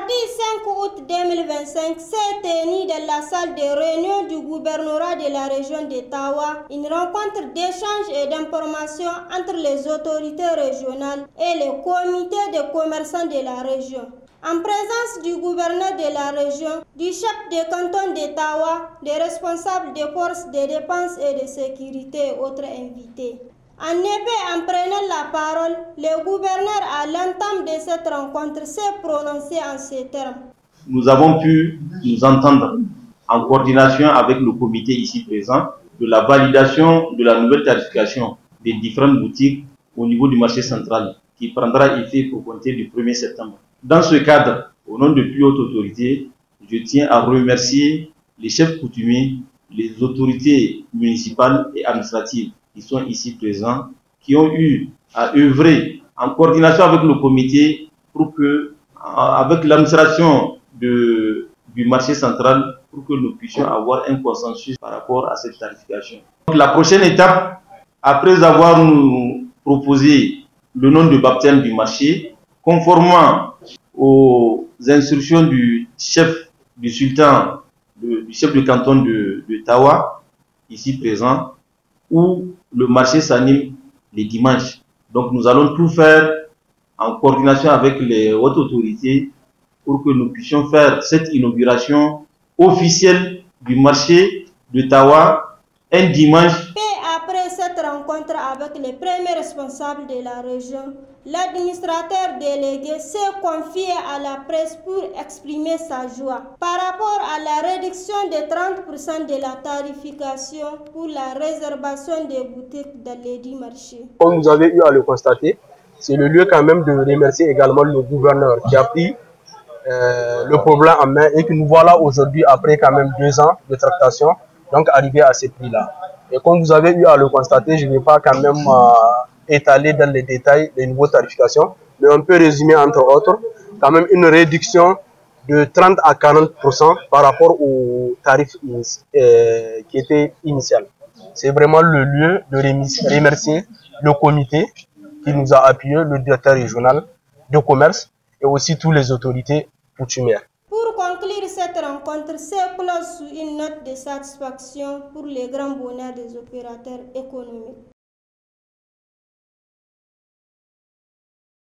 Mardi 5 août 2025 s'est tenue dans la salle de réunion du gouvernorat de la région de Tawa une rencontre d'échange et d'information entre les autorités régionales et les comités de commerçants de la région. En présence du gouverneur de la région, du chef de canton de Tawa, des responsables des forces de défense et de sécurité et autres invités. En effet, en prenant la parole, le gouverneur à l'entame de cette rencontre s'est prononcé en ces termes. Nous avons pu nous entendre en coordination avec le comité ici présent de la validation de la nouvelle tarification des différentes boutiques au niveau du marché central qui prendra effet pour compter du 1er septembre. Dans ce cadre, au nom de plus hautes autorités, je tiens à remercier les chefs coutumiers, les autorités municipales et administratives qui sont ici présents, qui ont eu à œuvrer en coordination avec le comité pour que, avec l'administration du marché central, pour que nous puissions avoir un consensus par rapport à cette tarification. Donc, la prochaine étape, après avoir nous proposé le nom de baptême du marché, conformément aux instructions du chef du sultan, du chef de canton de Tawa, ici présent, où le marché s'anime les dimanches. Donc nous allons tout faire en coordination avec les hautes autorités pour que nous puissions faire cette inauguration officielle du marché de Tawa un dimanche. Après cette rencontre avec les premiers responsables de la région, l'administrateur délégué s'est confié à la presse pour exprimer sa joie par rapport à la réduction de 30% de la tarification pour la réservation des boutiques dans les 10 marchés. Comme vous avez eu à le constater, c'est le lieu quand même de remercier également le gouverneur qui a pris le problème en main et que nous voilà aujourd'hui après quand même 2 ans de tractation, donc arrivé à ces prix-là. Et comme vous avez eu à le constater, je ne vais pas quand même étaler dans les détails les niveaux de tarification, mais on peut résumer entre autres quand même une réduction de 30 à 40% par rapport au tarif qui était initial. C'est vraiment le lieu de remercier le comité qui nous a appuyé, le directeur régional de commerce et aussi toutes les autorités coutumières. Pour conclure cette rencontre, c'est close sous une note de satisfaction pour les grands bonheurs des opérateurs économiques.